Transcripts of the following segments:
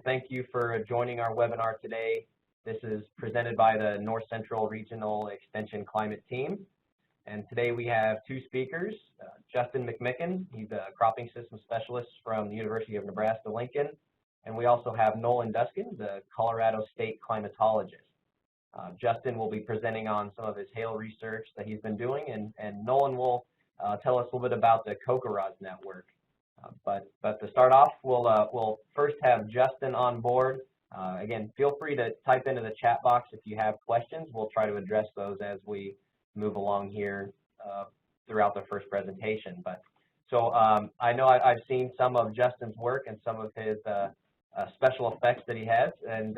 Thank you for joining our webinar today. This is presented by the North Central Regional Extension Climate Team. And today we have two speakers, Justin McMechan, he's a cropping system specialist from the University of Nebraska, Lincoln. And we also have Nolan Doesken, the Colorado State climatologist. Justin will be presenting on some of his hail research that he's been doing, and Nolan will tell us a little bit about the CoCoRaHS network. But to start off, we'll first have Justin on board. Again, feel free to type into the chat box if you have questions. We'll try to address those as we move along here throughout the first presentation. So I know I've seen some of Justin's work and some of his special effects that he has, and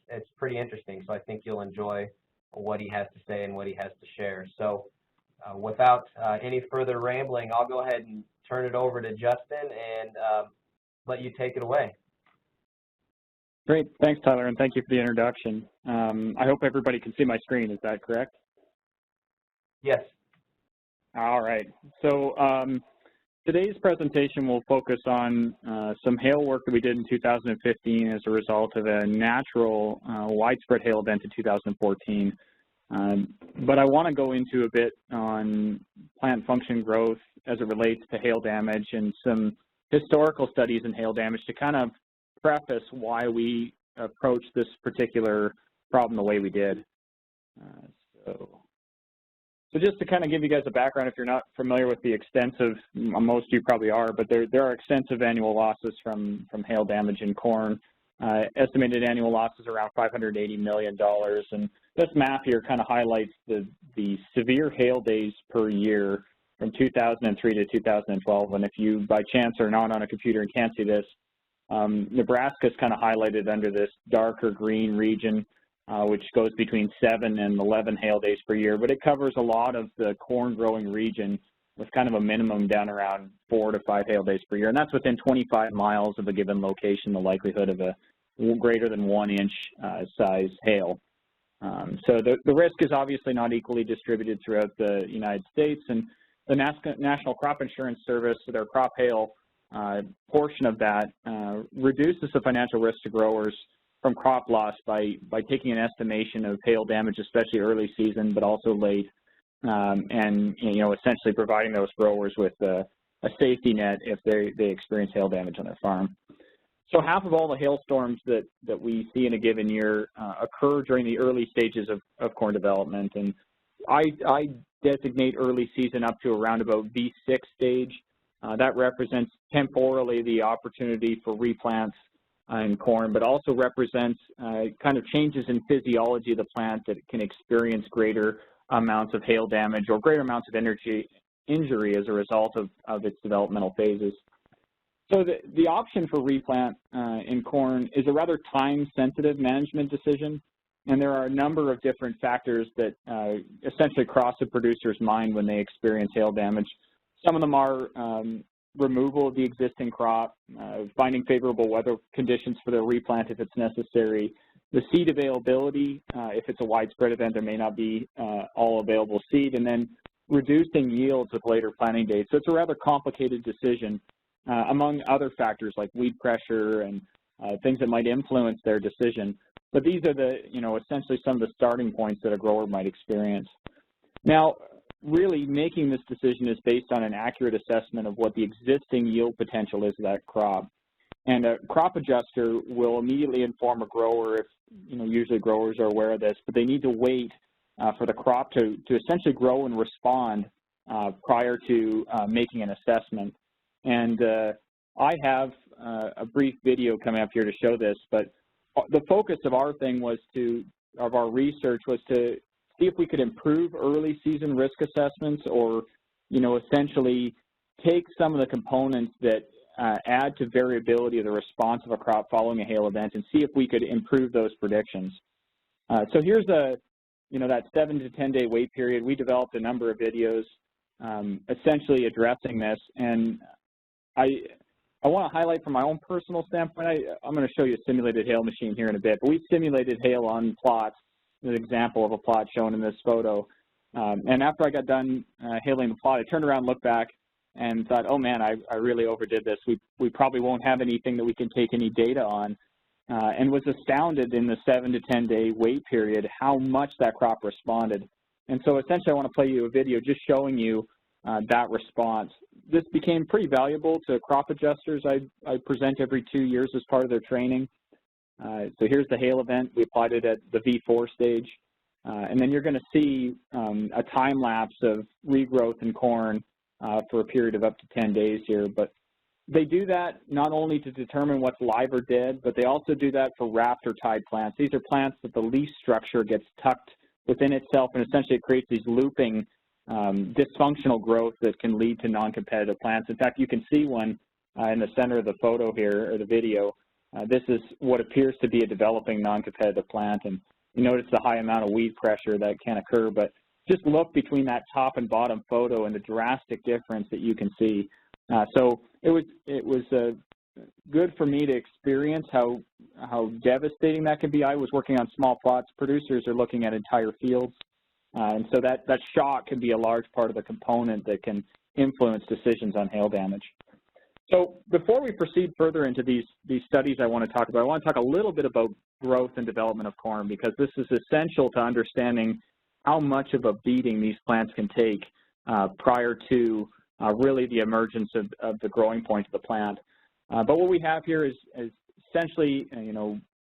it's pretty interesting. So I think you'll enjoy what he has to say and what he has to share. So without any further rambling, I'll go ahead and turn it over to Justin and let you take it away. Great. Thanks, Tyler, and thank you for the introduction. I hope everybody can see my screen. Is that correct? Yes. All right. So today's presentation will focus on some hail work that we did in 2015 as a result of a natural widespread hail event in 2014. But I want to go into a bit on plant function growth as it relates to hail damage and some historical studies in hail damage to kind of preface why we approached this particular problem the way we did. So just to kind of give you guys a background, if you're not familiar with the extensive, most of you probably are, but there are extensive annual losses from hail damage in corn. Estimated annual losses around $580 million. And this map here kind of highlights the severe hail days per year from 2003 to 2012. And if you, by chance, are not on a computer and can't see this, Nebraska is kind of highlighted under this darker green region, which goes between 7 and 11 hail days per year. But it covers a lot of the corn growing region with kind of a minimum down around 4 to 5 hail days per year. And that's within 25 miles of a given location, the likelihood of a greater than 1 inch size hail. So the risk is obviously not equally distributed throughout the United States, and the National Crop Insurance Service, their crop hail portion of that, reduces the financial risk to growers from crop loss by taking an estimation of hail damage, especially early season, but also late, and essentially providing those growers with a safety net if they experience hail damage on their farm. So half of all the hailstorms that we see in a given year occur during the early stages of corn development, and I designate early season up to around about V6 stage. That represents temporally the opportunity for replants in corn, but also represents kind of changes in physiology of the plant that can experience greater amounts of hail damage or greater amounts of injury as a result of its developmental phases. So the option for replant in corn is a rather time-sensitive management decision, and there are a number of different factors that essentially cross a producer's mind when they experience hail damage. Some of them are removal of the existing crop, finding favorable weather conditions for the replant if it's necessary, the seed availability, if it's a widespread event, there may not be all available seed, and then reducing yields with later planting dates. So it's a rather complicated decision, among other factors like weed pressure and things that might influence their decision. But these are essentially some of the starting points that a grower might experience. Now, really making this decision is based on an accurate assessment of what the existing yield potential is of that crop. And a crop adjuster will immediately inform a grower if, usually growers are aware of this, but they need to wait for the crop to essentially grow and respond prior to making an assessment. And I have a brief video coming up here to show this, but the focus of our research was to see if we could improve early season risk assessments or, essentially take some of the components that add to variability of the response of a crop following a hail event and see if we could improve those predictions. So here's that 7 to 10 day wait period. We developed a number of videos essentially addressing this, and I want to highlight from my own personal standpoint, I'm going to show you a simulated hail machine here in a bit, but we simulated hail on plots, an example of a plot shown in this photo. And after I got done hailing the plot, I turned around, looked back, and thought, oh man, I really overdid this. We probably won't have anything that we can take any data on. and was astounded in the 7 to 10 day wait period how much that crop responded. And so essentially I want to play you a video just showing you that response. This became pretty valuable to crop adjusters. I present every 2 years as part of their training. So here's the hail event. We applied it at the V4 stage. And then you're going to see a time lapse of regrowth in corn for a period of up to 10 days here. But they do that not only to determine what's live or dead, but they also do that for wrapped or tied plants. These are plants that the leaf structure gets tucked within itself, and essentially it creates these looping dysfunctional growth that can lead to non-competitive plants. In fact, you can see one in the center of the photo here, or the video. This is what appears to be a developing non-competitive plant, and you notice the high amount of weed pressure that can occur, but just look between that top and bottom photo and the drastic difference that you can see. So it was good for me to experience how devastating that can be. I was working on small plots. Producers are looking at entire fields. And so that shock can be a large part of the component that can influence decisions on hail damage. So before we proceed further into these studies I want to talk about, I want to talk a little bit about growth and development of corn, because this is essential to understanding how much of a beating these plants can take prior to really the emergence of the growing point of the plant. But what we have here is essentially,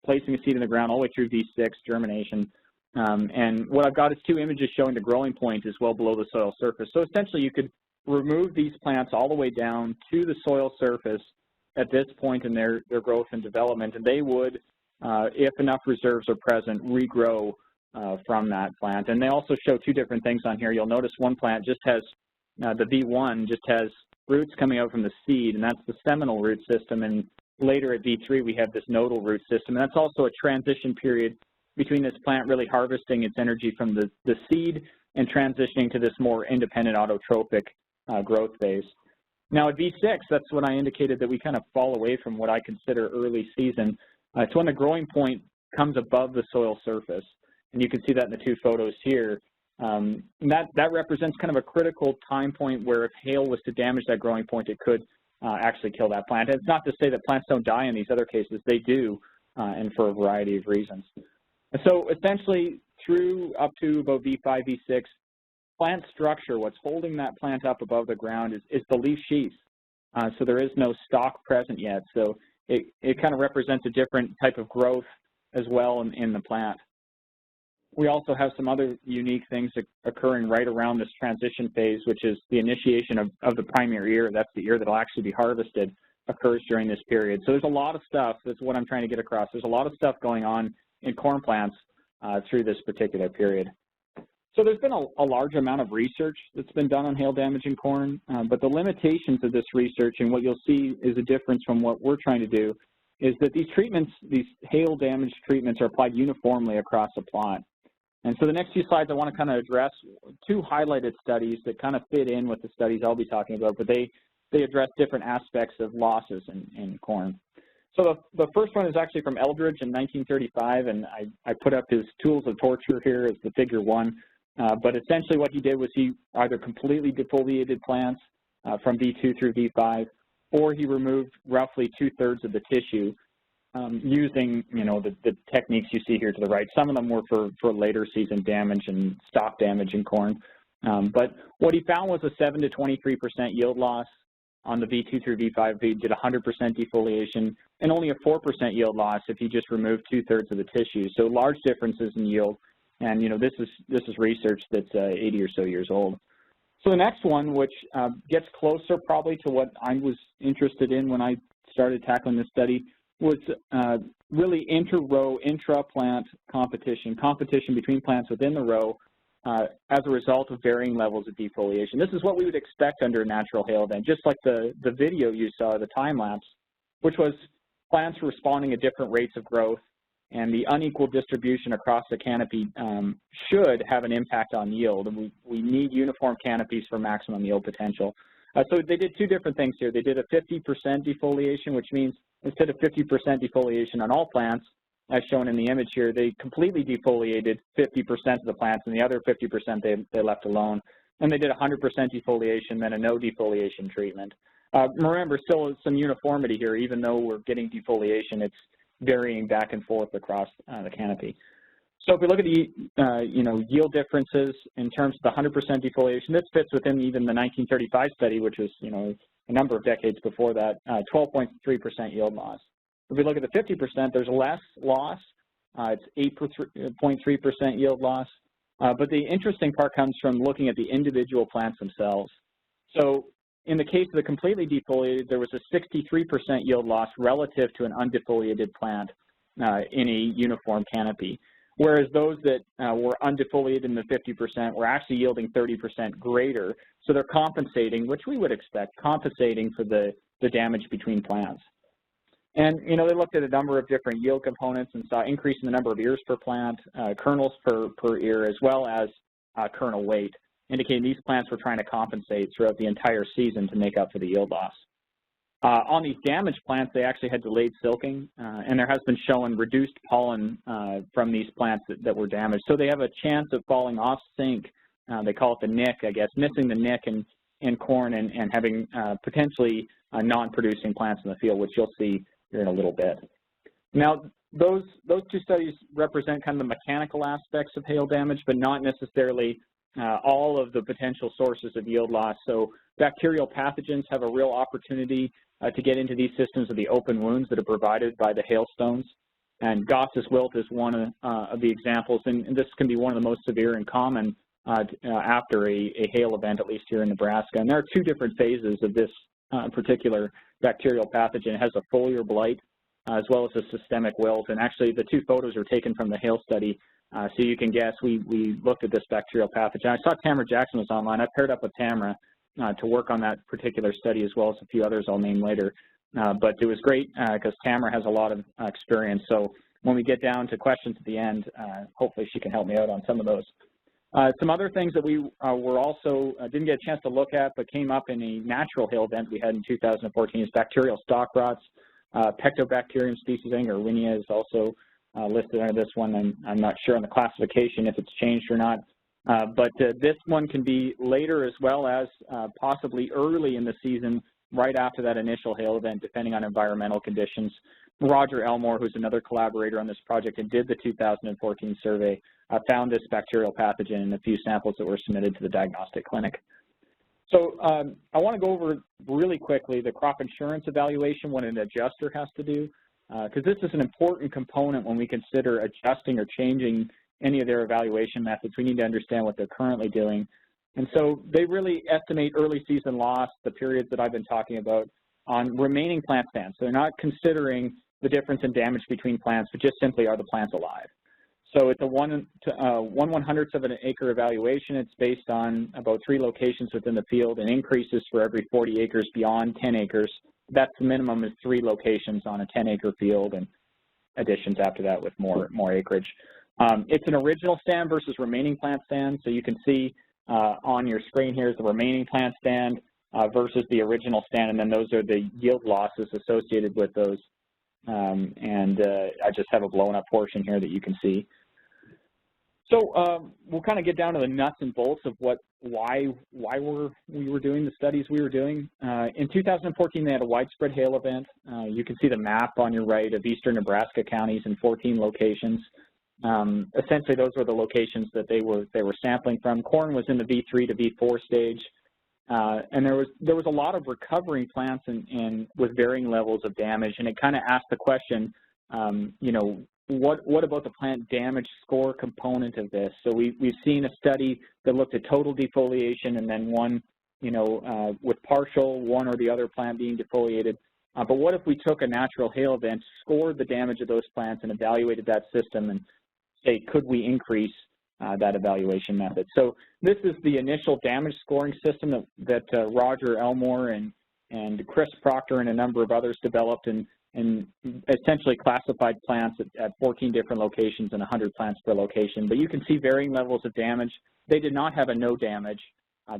placing a seed in the ground all the way through V6, germination. And what I've got is 2 images showing the growing point is well below the soil surface. So essentially you could remove these plants all the way down to the soil surface at this point in their growth and development, and they would, if enough reserves are present, regrow from that plant. And they also show 2 different things on here. You'll notice one plant just has, the V1 just has roots coming out from the seed, and that's the seminal root system. And later at V3 we have this nodal root system, and that's also a transition period between this plant really harvesting its energy from the seed and transitioning to this more independent autotrophic growth phase. Now at V6, that's when I indicated that we kind of fall away from what I consider early season. It's when the growing point comes above the soil surface, and you can see that in the 2 photos here. That represents kind of a critical time point where if hail was to damage that growing point, it could actually kill that plant. And it's not to say that plants don't die in these other cases. They do, and for a variety of reasons. And so essentially through up to about V5, V6, plant structure, what's holding that plant up above the ground is the leaf sheath. So there is no stalk present yet. So it kind of represents a different type of growth as well in the plant. We also have some other unique things occurring right around this transition phase, which is the initiation of the primary ear. That's the ear that will actually be harvested, occurs during this period. So there's a lot of stuff. That's what I'm trying to get across. There's a lot of stuff going on in corn plants through this particular period. So there's been a large amount of research that's been done on hail damage in corn, but the limitations of this research, and what you'll see is a difference from what we're trying to do, is that these treatments, these hail damage treatments, are applied uniformly across a plot. And so the next few slides I want to kind of address 2 highlighted studies that kind of fit in with the studies I'll be talking about, but they address different aspects of losses in corn. So the first one is actually from Eldridge in 1935, and I put up his tools of torture here as the figure 1. But essentially what he did was he either completely defoliated plants from V2 through V5, or he removed roughly 2/3 of the tissue using, the techniques you see here to the right. Some of them were for later season damage and stalk damage in corn. But what he found was a 7 to 23% yield loss on the V2 through V5. He did 100% defoliation, and only a 4% yield loss if he just removed 2/3 of the tissue. So large differences in yield. And this is research that's 80 or so years old. So the next one, which gets closer probably to what I was interested in when I started tackling this study, was really inter-row, intra-plant competition between plants within the row as a result of varying levels of defoliation. This is what we would expect under a natural hail event, just like the video you saw, the time lapse, which was plants responding at different rates of growth. And the unequal distribution across the canopy should have an impact on yield. And we need uniform canopies for maximum yield potential. So they did 2 different things here. They did a 50% defoliation, which means instead of 50% defoliation on all plants, as shown in the image here, they completely defoliated 50% of the plants, and the other 50% they left alone. And they did 100% defoliation, then a no defoliation treatment. Remember, still some uniformity here. Even though we're getting defoliation, varying back and forth across the canopy. So if we look at the yield differences in terms of the 100% defoliation, this fits within even the 1935 study, which was a number of decades before that, 12.3% yield loss. If we look at the 50%, there's less loss. It's 8.3% yield loss. But the interesting part comes from looking at the individual plants themselves. So in the case of the completely defoliated, there was a 63% yield loss relative to an undefoliated plant in a uniform canopy, whereas those that were undefoliated in the 50% were actually yielding 30% greater. So they're compensating, which we would expect, compensating for the damage between plants. And, they looked at a number of different yield components and saw increase in the number of ears per plant, kernels per ear, as well as kernel weight, indicating these plants were trying to compensate throughout the entire season to make up for the yield loss. On these damaged plants, they actually had delayed silking, and there has been shown reduced pollen from these plants that were damaged. So they have a chance of falling off sync. They call it the nick, I guess, missing the nick in corn and having potentially non-producing plants in the field, which you'll see here in a little bit. Now, those two studies represent kind of the mechanical aspects of hail damage, but not necessarily all of the potential sources of yield loss. So bacterial pathogens have a real opportunity to get into these systems of the open wounds that are provided by the hailstones. And Goss's wilt is one of the examples, and this can be one of the most severe and common after a hail event, at least here in Nebraska. And there are two different phases of this particular bacterial pathogen. It has a foliar blight as well as a systemic wilt. And actually, the two photos are taken from the hail study. So you can guess we looked at this bacterial pathogen. I saw Tamara Jackson was online. I paired up with Tamara to work on that particular study as well as a few others I'll name later. But it was great because Tamara has a lot of experience. So when we get down to questions at the end, hopefully she can help me out on some of those. Some other things that we were also didn't get a chance to look at but came up in a natural hail event we had in 2014 is bacterial stalk rots. Pectobacterium species, Erwinia is also listed under this one. I'm not sure on the classification if it's changed or not. But this one can be later as well as possibly early in the season, right after that initial hail event, depending on environmental conditions. Roger Elmore, who's another collaborator on this project and did the 2014 survey, found this bacterial pathogen in a few samples that were submitted to the diagnostic clinic. So I want to go over really quickly the crop insurance evaluation, what an adjuster has to do, because this is an important component when we consider adjusting or changing any of their evaluation methods. We need to understand what they're currently doing. And so they really estimate early season loss, the periods that I've been talking about, on remaining plant stands. So they're not considering the difference in damage between plants, but just simply are the plants alive. So it's a 1/100th of an acre evaluation. It's based on about 3 locations within the field and increases for every 40 acres beyond 10 acres. That's the minimum is 3 locations on a 10-acre field and additions after that with more acreage. It's an original stand versus remaining plant stand. So you can see on your screen here is the remaining plant stand versus the original stand, and then those are the yield losses associated with those. I just have a blown up portion here that you can see. So we'll kind of get down to the nuts and bolts of why we were doing the studies we were doing. In 2014, they had a widespread hail event. You can see the map on your right of eastern Nebraska counties in 14 locations. Essentially, those were the locations that they were sampling from. Corn was in the V3 to V4 stage. And there was a lot of recovering plants and with varying levels of damage, and it kind of asked the question, what about the plant damage score component of this? So we've seen a study that looked at total defoliation and then one, with partial, one or the other plant being defoliated. But what if we took a natural hail event, scored the damage of those plants, and evaluated that system and say, could we increase that evaluation method? So this is the initial damage scoring system that Roger Elmore and Chris Proctor and a number of others developed and essentially classified plants at 14 different locations and 100 plants per location. But you can see varying levels of damage. They did not have a no damage.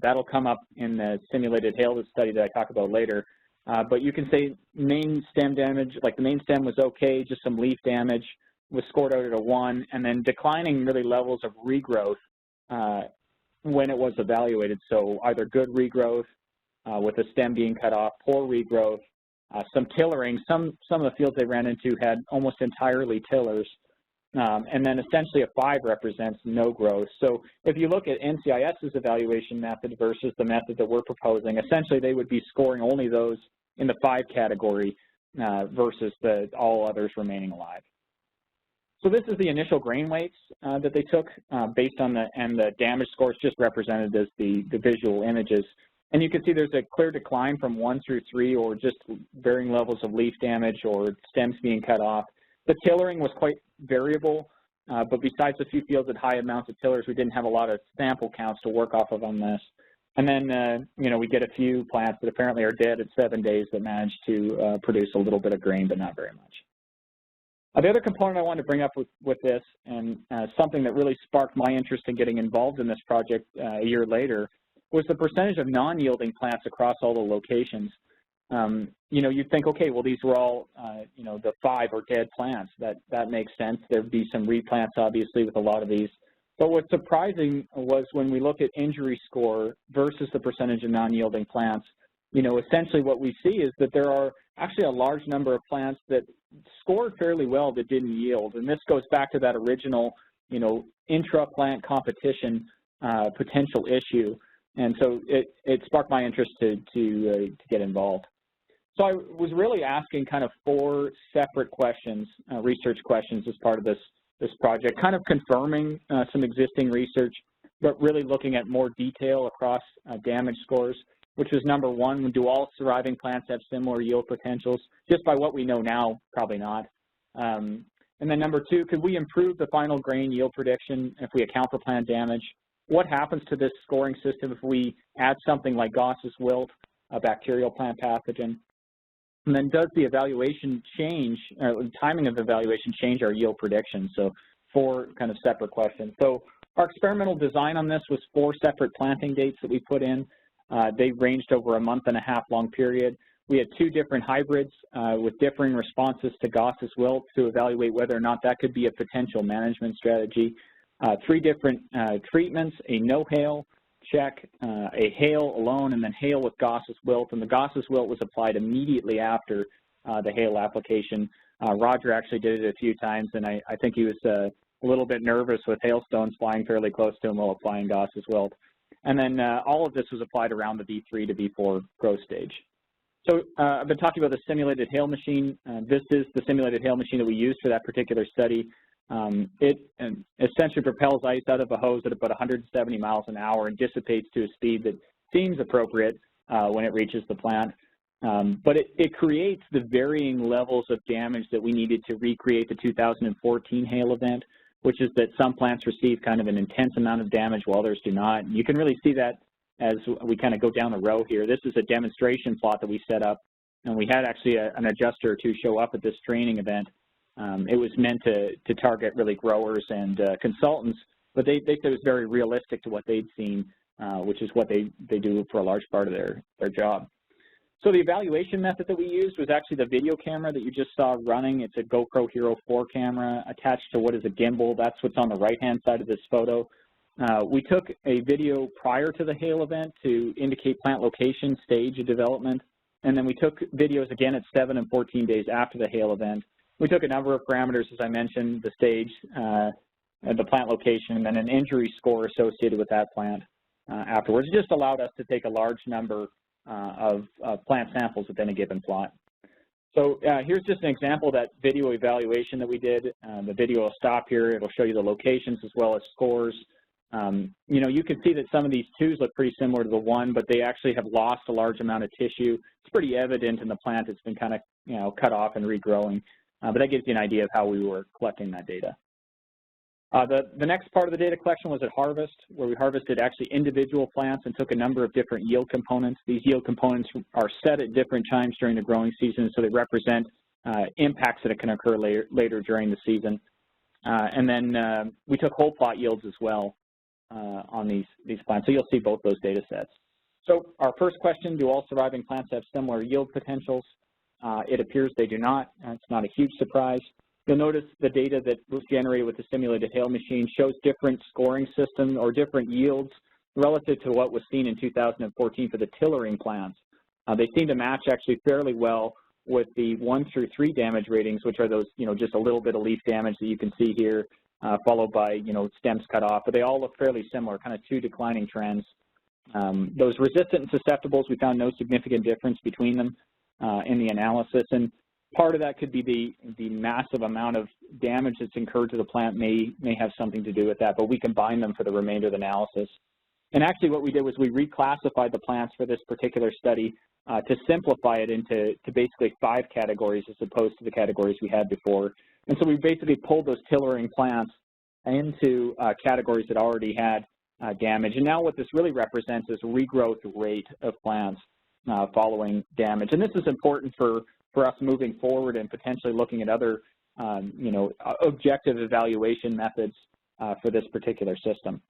That'll come up in the simulated hail study that I talk about later. But you can say main stem damage, like the main stem was okay, just some leaf damage, was scored out at a 1, and then declining really levels of regrowth when it was evaluated. So either good regrowth with the stem being cut off, poor regrowth, some tillering. Some of the fields they ran into had almost entirely tillers. And then essentially a 5 represents no growth. So if you look at NCIS's evaluation method versus the method that we're proposing, essentially they would be scoring only those in the 5 category versus all others remaining alive. So this is the initial grain weights that they took based on the damage scores just represented as the visual images. And you can see there's a clear decline from 1 through 3, or just varying levels of leaf damage or stems being cut off. The tillering was quite variable, but besides a few fields with high amounts of tillers, we didn't have a lot of sample counts to work off of on this. And then, we get a few plants that apparently are dead at 7 days that managed to produce a little bit of grain, but not very much. The other component I wanted to bring up with this, and something that really sparked my interest in getting involved in this project a year later, was the percentage of non-yielding plants across all the locations. You'd think, okay, well, these were all, the 5 are dead plants. That makes sense. There'd be some replants, obviously, with a lot of these. But what's surprising was when we look at injury score versus the percentage of non-yielding plants, essentially what we see is that there are actually a large number of plants that scored fairly well that didn't yield. And this goes back to that original, intra-plant competition potential issue. And so it sparked my interest to get involved. So I was really asking kind of 4 separate questions, research questions as part of this project, kind of confirming some existing research, but really looking at more detail across damage scores, which was number 1, do all surviving plants have similar yield potentials? Just by what we know now, probably not. And then number 2, could we improve the final grain yield prediction if we account for plant damage? What happens to this scoring system if we add something like Gauss's wilt, a bacterial plant pathogen? And then does the evaluation change, or the timing of the evaluation change our yield prediction? So 4 kind of separate questions. So our experimental design on this was 4 separate planting dates that we put in. They ranged over a 1.5-month long period. We had 2 different hybrids with differing responses to Gauss's wilt to evaluate whether or not that could be a potential management strategy. 3 different treatments, a no-hail check, a hail alone, and then hail with Gauss's wilt. And the Gauss's wilt was applied immediately after the hail application. Roger actually did it a few times, and I think he was a little bit nervous with hailstones flying fairly close to him while applying Gauss's wilt. And then all of this was applied around the V3 to V4 growth stage. So I've been talking about the simulated hail machine. This is the simulated hail machine that we used for that particular study. It essentially propels ice out of a hose at about 170 miles an hour and dissipates to a speed that seems appropriate when it reaches the plant. But it creates the varying levels of damage that we needed to recreate the 2014 hail event, which is that some plants receive kind of an intense amount of damage while others do not. And you can really see that as we kind of go down the row here. This is a demonstration plot that we set up, and we had actually an adjuster or 2 show up at this training event. It was meant to target really growers and consultants, but they said it was very realistic to what they'd seen, which is what they do for a large part of their job. So the evaluation method that we used was actually the video camera that you just saw running. It's a GoPro Hero 4 camera attached to what is a gimbal. That's what's on the right-hand side of this photo. We took a video prior to the hail event to indicate plant location, stage of development, and then we took videos again at 7 and 14 days after the hail event. We took a number of parameters, as I mentioned, the stage, the plant location, and then an injury score associated with that plant afterwards. It just allowed us to take a large number of plant samples within a given plot. So here's just an example of that video evaluation that we did. The video will stop here. It'll show you the locations as well as scores. You can see that some of these 2s look pretty similar to the 1, but they actually have lost a large amount of tissue. It's pretty evident in the plant. It's been kind of cut off and regrowing. But that gives you an idea of how we were collecting that data. The next part of the data collection was at harvest, where we harvested actually individual plants and took a number of different yield components. These yield components are set at different times during the growing season, so they represent impacts that can occur later during the season. And then we took whole plot yields as well on these plants, so you'll see both those data sets. So our first question, do all surviving plants have similar yield potentials? It appears they do not. It's not a huge surprise. You'll notice the data that was generated with the simulated hail machine shows different scoring systems or different yields relative to what was seen in 2014 for the tillering plants. They seem to match actually fairly well with the 1 through 3 damage ratings, which are those, just a little bit of leaf damage that you can see here, followed by, stems cut off. But they all look fairly similar, kind of 2 declining trends. Those resistant and susceptibles, we found no significant difference between them in the analysis. And part of that could be the massive amount of damage that's incurred to the plant may have something to do with that, but we combine them for the remainder of the analysis. And actually what we did was we reclassified the plants for this particular study to simplify it into basically 5 categories as opposed to the categories we had before. And so we basically pulled those tillering plants into categories that already had damage. And now what this really represents is regrowth rate of plants following damage. And this is important for us moving forward and potentially looking at other, objective evaluation methods for this particular system.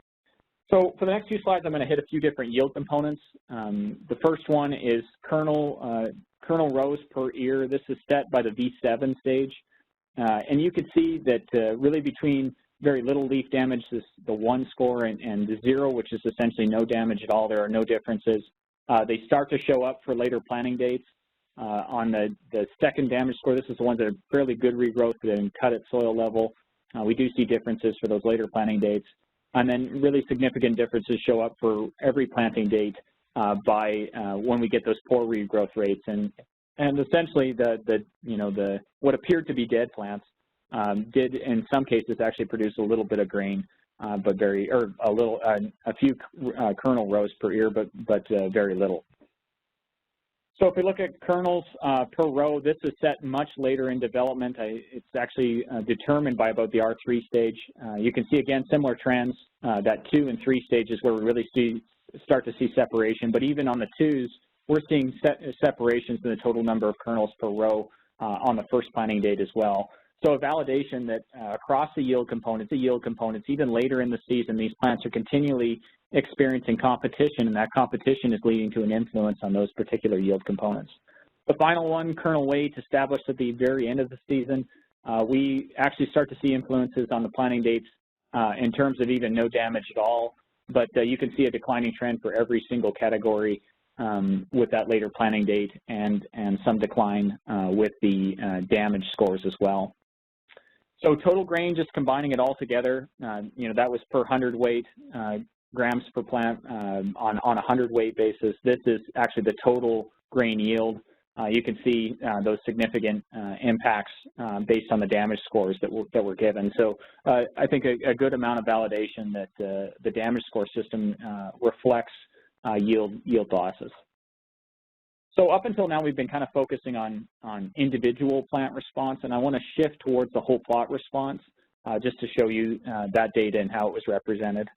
So for the next few slides, I'm going to hit a few different yield components. The first one is kernel rows per ear. This is set by the V7 stage. And you can see that really between very little leaf damage, the 1 score, and the 0, which is essentially no damage at all, there are no differences. They start to show up for later planting dates. On the second damage score, this is the ones that are fairly good regrowth and cut at soil level. We do see differences for those later planting dates. And then really significant differences show up for every planting date by when we get those poor regrowth rates. And essentially what appeared to be dead plants did in some cases actually produce a little bit of grain, but a few kernel rows per ear, but very little. So if we look at kernels per row, this is set much later in development. It's actually determined by about the R3 stage. You can see, again, similar trends, that 2 and 3 stages where we really start to see separation. But even on the 2s, we're seeing separations in the total number of kernels per row on the first planting date as well. So a validation that across the yield components, even later in the season, these plants are continually experiencing competition, and that competition is leading to an influence on those particular yield components. The final one, kernel weight, established at the very end of the season. We actually start to see influences on the planting dates in terms of even no damage at all, but you can see a declining trend for every single category with that later planting date, and some decline with the damage scores as well. So total grain, just combining it all together, that was per 100 weight grams per plant on a 100 weight basis. This is actually the total grain yield. You can see those significant impacts based on the damage scores that were given. So I think a good amount of validation that the damage score system reflects yield losses. So up until now, we've been kind of focusing on individual plant response, and I want to shift towards the whole plot response just to show you that data and how it was represented.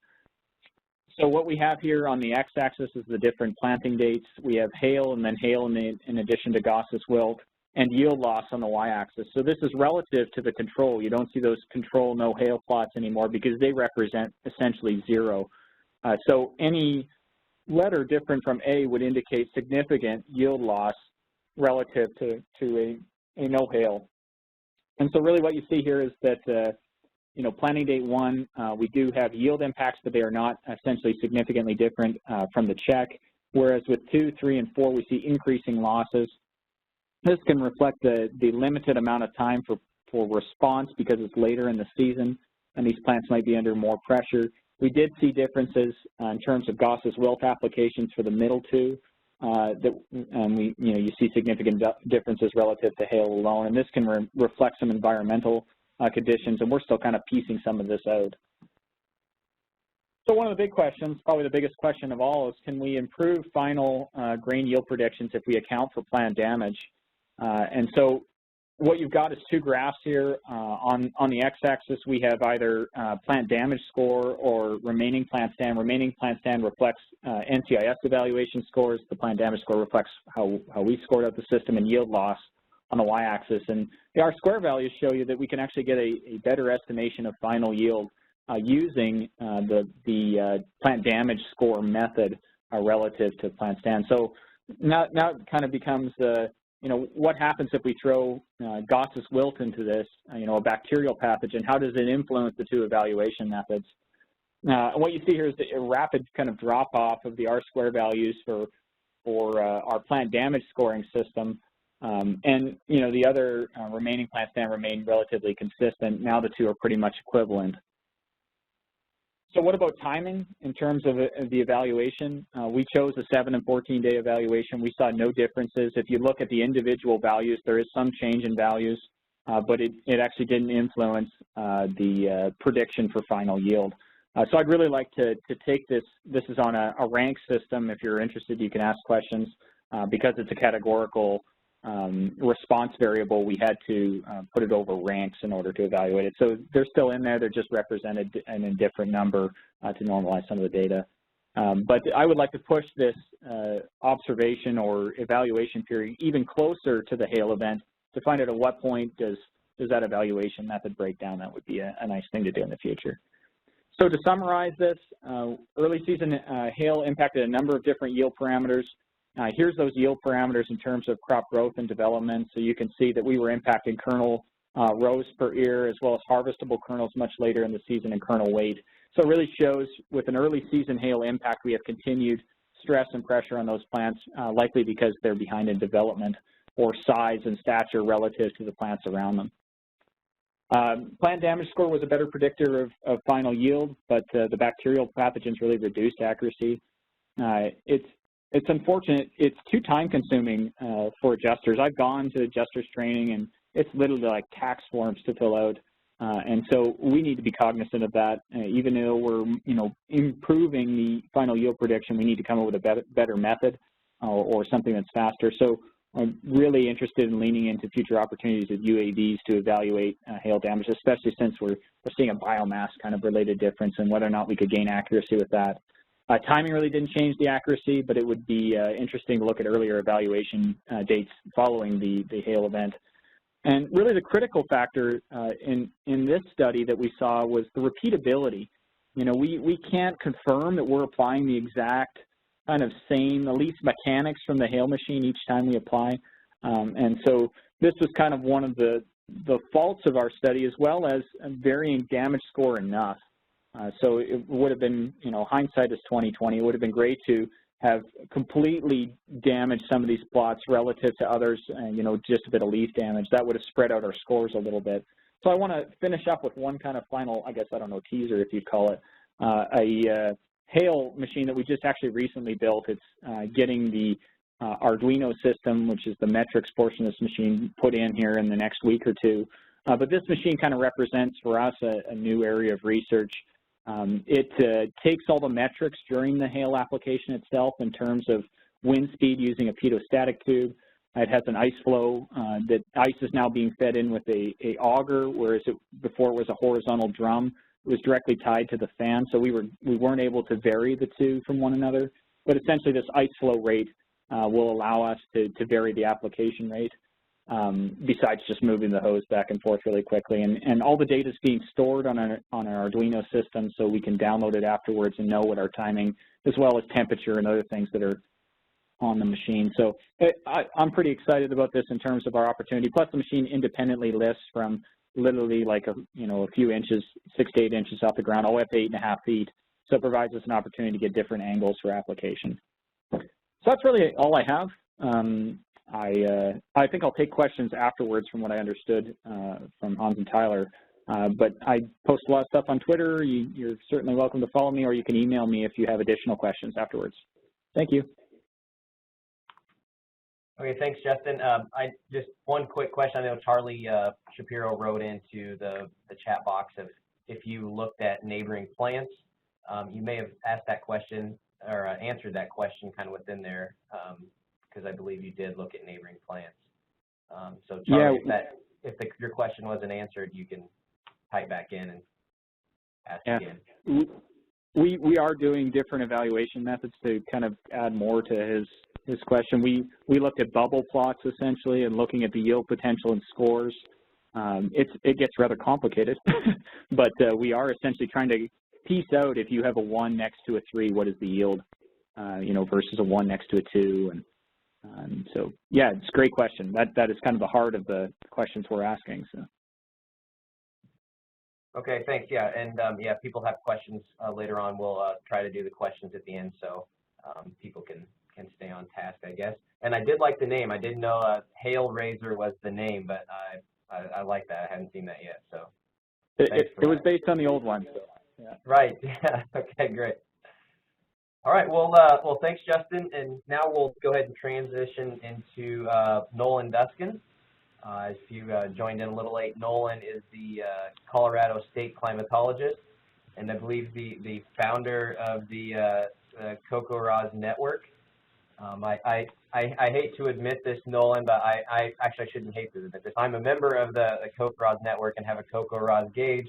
So what we have here on the x-axis is the different planting dates. We have hail and then hail in addition to Gosses wilt, and yield loss on the y-axis. So this is relative to the control. You don't see those control no hail plots anymore because they represent essentially 0. So any letter different from A would indicate significant yield loss relative to a no hail. And so really what you see here is that planting date 1, we do have yield impacts, but they are not essentially significantly different from the check, whereas with 2, 3, and 4, we see increasing losses. This can reflect the limited amount of time for response because it's later in the season, and these plants might be under more pressure. We did see differences in terms of Gosses wilt applications for the middle 2. You see significant differences relative to hail alone, and this can reflect some environmental conditions, and we're still kind of piecing some of this out. So one of the big questions, probably the biggest question of all, is can we improve final grain yield predictions if we account for plant damage? And so what you've got is 2 graphs here. On the x-axis, we have either plant damage score or remaining plant stand. Remaining plant stand reflects NCIS evaluation scores. The plant damage score reflects how we scored out the system, and yield loss on the y-axis. And the R-square values show you that we can actually get a better estimation of final yield using the plant damage score method relative to plant stand. So now it kind of becomes what happens if we throw Gosses wilt into this, a bacterial pathogen? How does it influence the 2 evaluation methods? And what you see here is a rapid kind of drop-off of the R-square values for our plant damage scoring system And, you know, the other remaining plant stand remained relatively consistent. Now the two are pretty much equivalent. So what about timing in terms of the evaluation? We chose a 7- and 14-day evaluation. We saw no differences. If you look at the individual values, there is some change in values, but it actually didn't influence the prediction for final yield. So I'd really like to take this. This is on a rank system. If you're interested, you can ask questions. Because it's a categorical response variable, we had to put it over ranks in order to evaluate it. So they're still in there. They're just represented in a different number to normalize some of the data. But I would like to push this observation or evaluation period even closer to the hail event to find out at what point does that evaluation method break down. That would be a nice thing to do in the future. So to summarize this, early season hail impacted a number of different yield parameters. Here's those yield parameters in terms of crop growth and development. So you can see that we were impacting kernel rows per ear as well as harvestable kernels much later in the season and kernel weight. So it really shows with an early season hail impact, we have continued stress and pressure on those plants, likely because they're behind in development or size and stature relative to the plants around them. Plant damage score was a better predictor of final yield, but the bacterial pathogens really reduced accuracy. It's unfortunate. It's too time-consuming for adjusters. I've gone to adjusters training, and it's literally like tax forms to fill out. And so we need to be cognizant of that. Even though we're, improving the final yield prediction, we need to come up with a better method or something that's faster. So I'm really interested in leaning into future opportunities with UAVs to evaluate hail damage, especially since we're seeing a biomass kind of related difference and whether or not we could gain accuracy with that. Timing really didn't change the accuracy, but it would be interesting to look at earlier evaluation dates following the hail event. And really the critical factor in this study that we saw was the repeatability. We can't confirm that we're applying the exact kind of same, at least mechanics from the hail machine each time we apply. And so this was kind of one of the faults of our study, as well as varying damage score enough. So it would have been, hindsight is 20/20. It would have been great to have completely damaged some of these plots relative to others, just a bit of leaf damage. That would have spread out our scores a little bit. So I want to finish up with one kind of final, I guess, I don't know, teaser if you'd call it, a hail machine that we just actually recently built. It's getting the Arduino system, which is the metrics portion of this machine, put in here in the next week or two. But this machine kind of represents for us a new area of research. It takes all the metrics during the hail application itself in terms of wind speed using a pedostatic tube. It has an ice flow. That ice is now being fed in with a auger, whereas before it was a horizontal drum. It was directly tied to the fan, so we weren't able to vary the two from one another. But essentially, this ice flow rate will allow us to vary the application rate. Besides just moving the hose back and forth really quickly. And all the data is being stored on our Arduino system, so we can download it afterwards and know what our timing, as well as temperature and other things that are on the machine. So I'm pretty excited about this in terms of our opportunity. Plus, the machine independently lifts from literally like a few inches, 6 to 8 inches off the ground, all the way up to 8.5 feet. So it provides us an opportunity to get different angles for application. So that's really all I have. I think I'll take questions afterwards from what I understood from Hans and Tyler. But I post a lot of stuff on Twitter. You're certainly welcome to follow me, or you can email me if you have additional questions afterwards. Thank you. Okay, thanks, Justin. Just one quick question. I know Charlie Shapiro wrote into the chat box of if you looked at neighboring plants. You may have asked that question or answered that question kind of within there. Because I believe you did look at neighboring plants. So Charlie, yeah, if your question wasn't answered, you can type back in and ask again. We are doing different evaluation methods to kind of add more to his question. We looked at bubble plots essentially and looking at the yield potential and scores. It gets rather complicated, but we are essentially trying to piece out if you have a 1 next to a 3, what is the yield, versus a 1 next to a 2, and so, yeah, it's a great question. That is kind of the heart of the questions we're asking. So. Okay, thanks. Yeah, and yeah, if people have questions later on, we'll try to do the questions at the end so people can can stay on task, I guess. And I did like the name. I didn't know Hail Razor was the name, but I like that. I haven't seen that yet. So it was based on the old one. So, yeah. Right. Yeah. Okay. Great. All right. Well, thanks, Justin. And now we'll go ahead and transition into Nolan Doesken. If you joined in a little late, Nolan is the Colorado State climatologist, and I believe the founder of the CoCoRaHS network. I hate to admit this, Nolan, but I actually shouldn't hate to admit this. I'm a member of the CoCoRaHS network and have a CoCoRaHS gauge,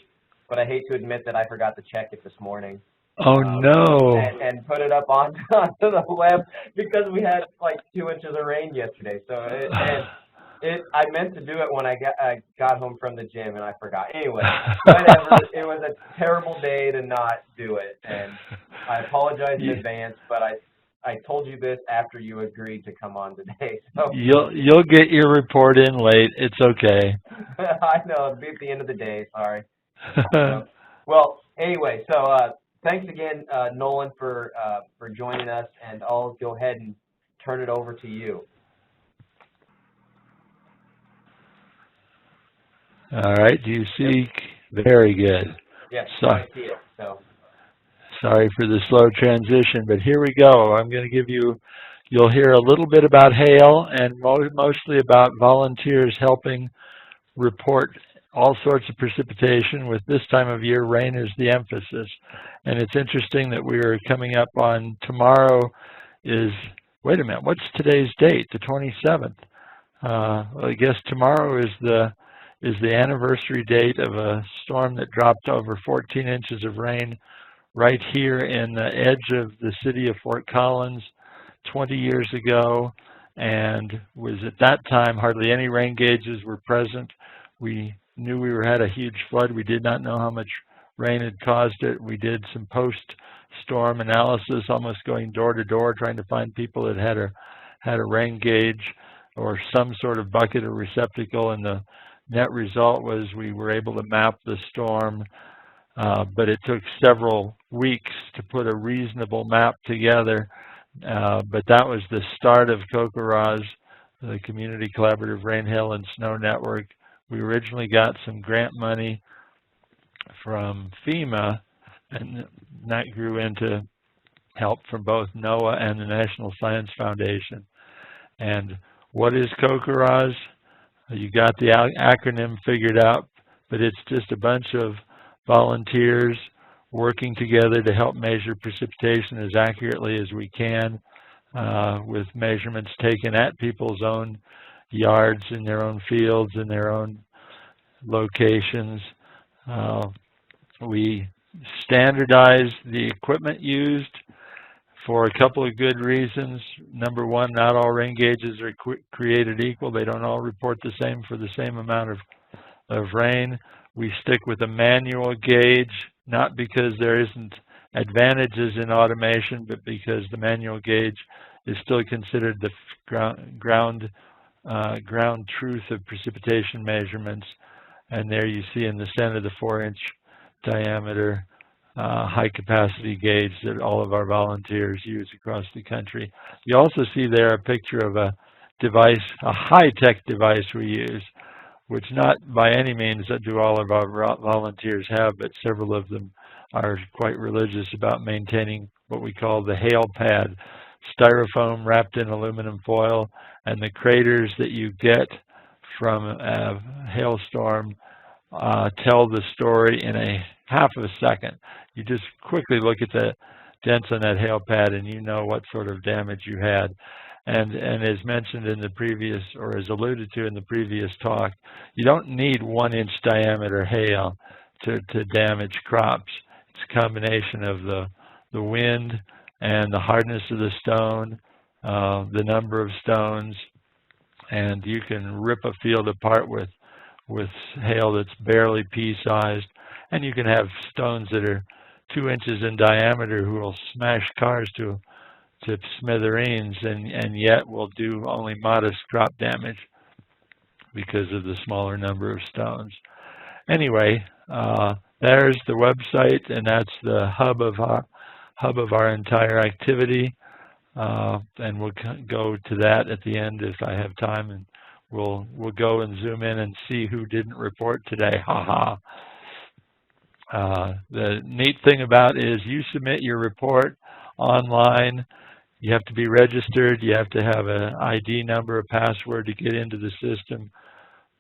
but I hate to admit that I forgot to check it this morning. Oh, no. And put it up onto the web because we had like 2 inches of rain yesterday. So I meant to do it when I got home from the gym, and I forgot. Anyway, whatever. It was a terrible day to not do it, and I apologize in advance, but I told you this after you agreed to come on today. So You'll get your report in late. It's okay. I know. It'll be at the end of the day. Sorry. Well, anyway, so thanks again, Nolan, for joining us, and I'll go ahead and turn it over to you. All right. Do you see? Very good. Yes, Sorry. I see it. So. Sorry for the slow transition, but here we go. I'm going to give you, you'll hear a little bit about hail and mostly about volunteers helping report all sorts of precipitation. With this time of year, rain is the emphasis. And it's interesting that we are coming up on tomorrow is, wait a minute, what's today's date? The 27th. Well, I guess tomorrow is the anniversary date of a storm that dropped over 14 inches of rain right here in the edge of the city of Fort Collins 20 years ago, and was at that time hardly any rain gauges were present. We knew we had a huge flood. We did not know how much rain had caused it. We did some post-storm analysis, almost going door to door, trying to find people that had a rain gauge or some sort of bucket or receptacle, and the net result was we were able to map the storm, but it took several weeks to put a reasonable map together. But that was the start of CoCoRaHS, the Community Collaborative Rain, Hail, and Snow Network. We originally got some grant money from FEMA, and that grew into help from both NOAA and the National Science Foundation. And what is CoCoRaHS? You got the acronym figured out, but it's just a bunch of volunteers working together to help measure precipitation as accurately as we can, with measurements taken at people's own yards, in their own fields, in their own locations. We standardized the equipment used for a couple of good reasons. Number one, not all rain gauges are created equal. They don't all report the same for the same amount of rain. We stick with a manual gauge, not because there isn't advantages in automation, but because the manual gauge is still considered the ground truth of precipitation measurements. And there you see in the center the 4-inch diameter high capacity gauge that all of our volunteers use across the country. You also see there a picture of a device, a high-tech device we use, which not by any means do all of our volunteers have, but several of them are quite religious about maintaining what we call the hail pad, styrofoam wrapped in aluminum foil, and the craters that you get from a hailstorm tell the story in a half of a second. You just quickly look at the dents on that hail pad and you know what sort of damage you had. And as mentioned in the previous, or as alluded to in the previous talk, you don't need 1-inch diameter hail to damage crops. It's a combination of the wind and the hardness of the stone, the number of stones, and you can rip a field apart with hail that's barely pea-sized, and you can have stones that are 2 inches in diameter who will smash cars to smithereens, and yet will do only modest crop damage because of the smaller number of stones. Anyway, there's the website, and that's the hub of our entire activity. and we'll go to that at the end if I have time, and we'll go and zoom in and see who didn't report today. Ha ha. The neat thing about it is you submit your report online. You have to be registered. You have to have an ID number, a password to get into the system.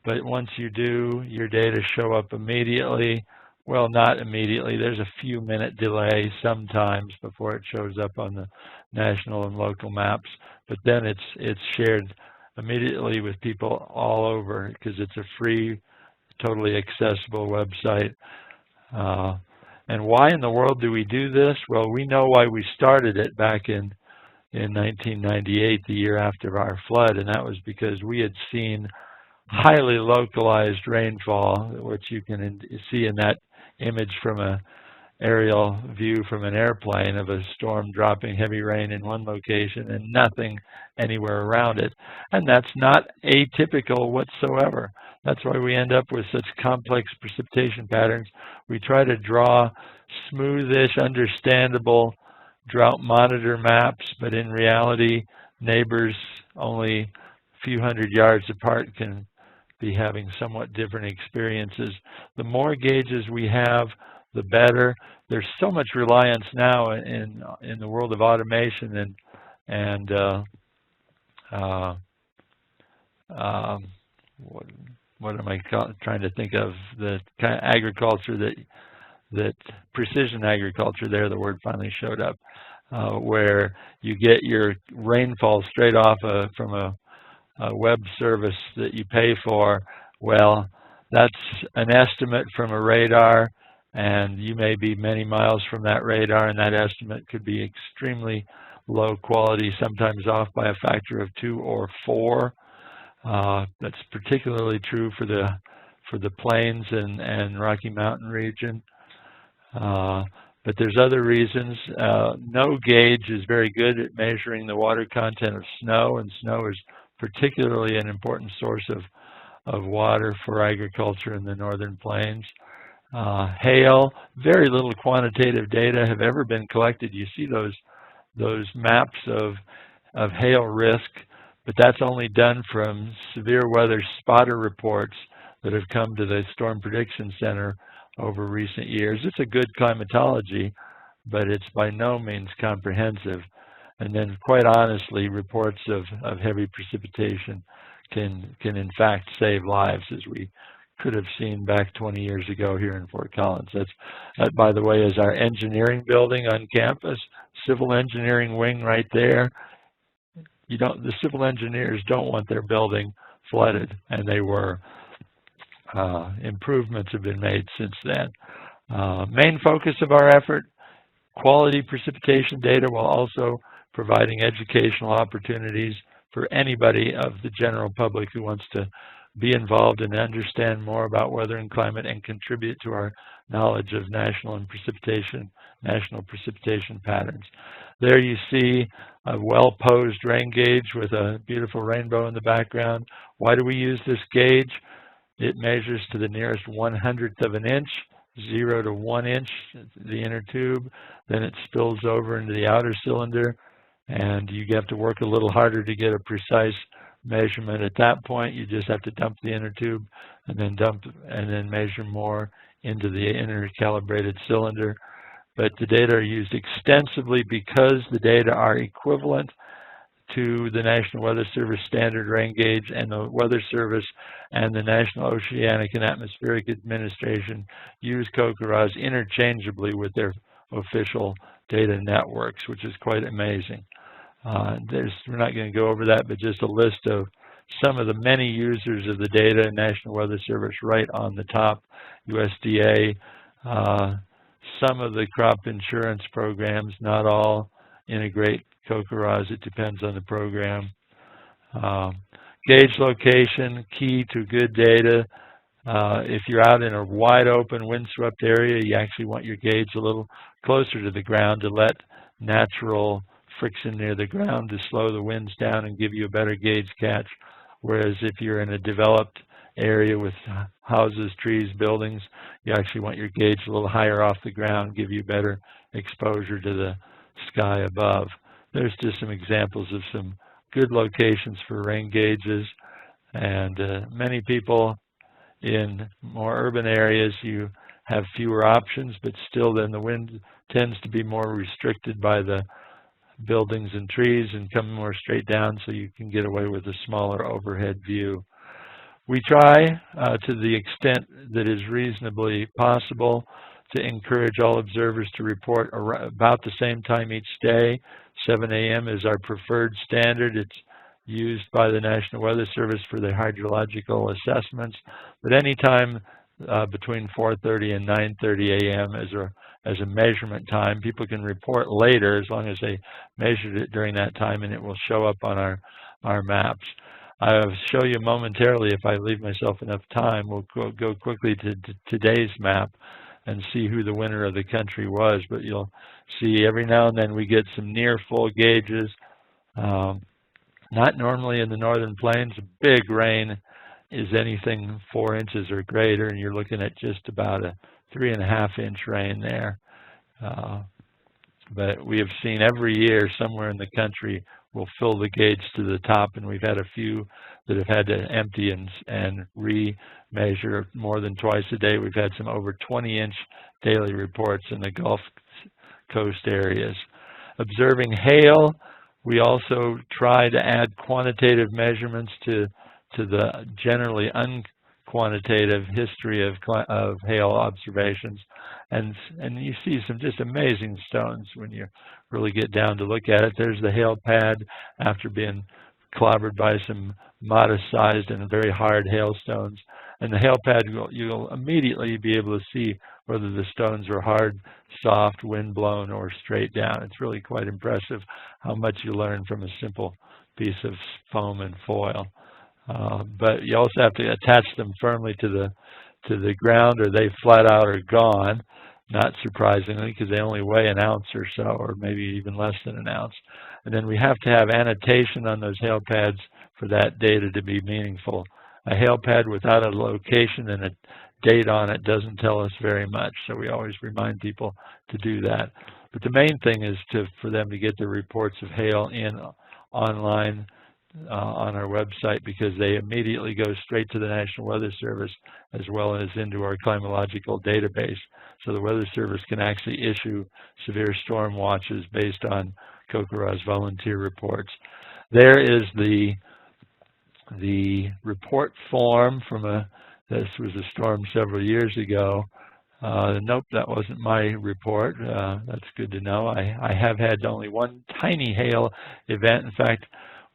But once you do, your data show up immediately. Well, not immediately. There's a few minute delay sometimes before it shows up on the national and local maps. But then it's shared immediately with people all over because it's a free, totally accessible website. And why in the world do we do this? Well, we know why we started it back in 1998, the year after our flood, and that was because we had seen highly localized rainfall, which you can see in that image from an aerial view from an airplane of a storm dropping heavy rain in one location and nothing anywhere around it. And that's not atypical whatsoever. That's why we end up with such complex precipitation patterns. We try to draw smoothish, understandable drought monitor maps, but in reality, neighbors only a few hundred yards apart can be having somewhat different experiences. The more gauges we have, the better. There's so much reliance now in the world of automation and what am I trying to think of? The kind of agriculture that precision agriculture. There, the word finally showed up, where you get your rainfall straight off from a web service that you pay for. Well, that's an estimate from a radar, and you may be many miles from that radar, and that estimate could be extremely low quality, sometimes off by a factor of 2 or 4. That's particularly true for the plains and Rocky Mountain region. But there's other reasons. No gauge is very good at measuring the water content of snow, and snow is particularly an important source of water for agriculture in the northern plains. Hail, very little quantitative data have ever been collected. You see those maps of hail risk, but that's only done from severe weather spotter reports that have come to the Storm Prediction Center over recent years. It's a good climatology, but it's by no means comprehensive. And then, quite honestly, reports of heavy precipitation can in fact save lives, as we could have seen back 20 years ago here in Fort Collins. That, by the way, is our engineering building on campus, civil engineering wing right there. The civil engineers don't want their building flooded, and they were. Improvements have been made since then. Main focus of our effort, quality precipitation data, while also providing educational opportunities for anybody of the general public who wants to be involved and understand more about weather and climate and contribute to our knowledge of national precipitation patterns. There you see a well-posed rain gauge with a beautiful rainbow in the background. Why do we use this gauge? It measures to the nearest 1/100th of an inch, 0 to 1 inch, the inner tube. Then it spills over into the outer cylinder, and you have to work a little harder to get a precise measurement at that point. You just have to dump the inner tube and then measure more into the inner calibrated cylinder. But the data are used extensively because the data are equivalent to the National Weather Service standard rain gauge, and the Weather Service and the National Oceanic and Atmospheric Administration use CoCoRaHS interchangeably with their official data networks, which is quite amazing. We're not going to go over that, but just a list of some of the many users of the data. National Weather Service right on the top, USDA, some of the crop insurance programs, not all, integrate CoCoRaHS. It depends on the program. Gauge location, key to good data. If you're out in a wide open windswept area, you actually want your gauge a little closer to the ground to let natural friction near the ground to slow the winds down and give you a better gauge catch. Whereas if you're in a developed area with houses, trees, buildings, you actually want your gauge a little higher off the ground, give you better exposure to the sky above. there's just some examples of some good locations for rain gauges. And many people in more urban areas, you have fewer options, but still then the wind tends to be more restricted by the buildings and trees and come more straight down, so you can get away with a smaller overhead view. We try to the extent that is reasonably possible to encourage all observers to report about the same time each day. 7 a.m. is our preferred standard. It's used by the National Weather Service for their hydrological assessments, but any time between 4:30 and 9:30 a.m. as a measurement time. People can report later as long as they measured it during that time, and it will show up on our maps. I'll show you momentarily, if I leave myself enough time, we'll go quickly to today's map and see who the winner of the country was. But you'll see every now and then we get some near full gauges. Not normally in the northern plains. Big rain is anything 4 inches or greater, and you're looking at just about a 3.5-inch rain there. But we have seen every year somewhere in the country will fill the gauge to the top, and we've had a few that have had to empty and re-measure more than twice a day. We've had some over 20-inch daily reports in the Gulf Coast areas. Observing hail, we also try to add quantitative measurements to the generally unquantitative history of hail observations. And you see some just amazing stones when you really get down to look at it. There's the hail pad after being clobbered by some modest-sized and very hard hailstones. And the hail pad, you'll immediately be able to see whether the stones are hard, soft, wind-blown, or straight down. It's really quite impressive how much you learn from a simple piece of foam and foil. But you also have to attach them firmly to the ground, or they flat out are gone, not surprisingly, because they only weigh an ounce or so, or maybe even less than an ounce. And then we have to have annotation on those hail pads for that data to be meaningful. A hail pad without a location and a date on it doesn't tell us very much, so we always remind people to do that. But the main thing is for them to get the reports of hail in online on our website, because they immediately go straight to the National Weather Service as well as into our climatological database. So the Weather Service can actually issue severe storm watches based on CoCoRaHS volunteer reports. There is the report form from this was a storm several years ago. Nope, that wasn't my report. That's good to know. I have had only one tiny hail event. In fact,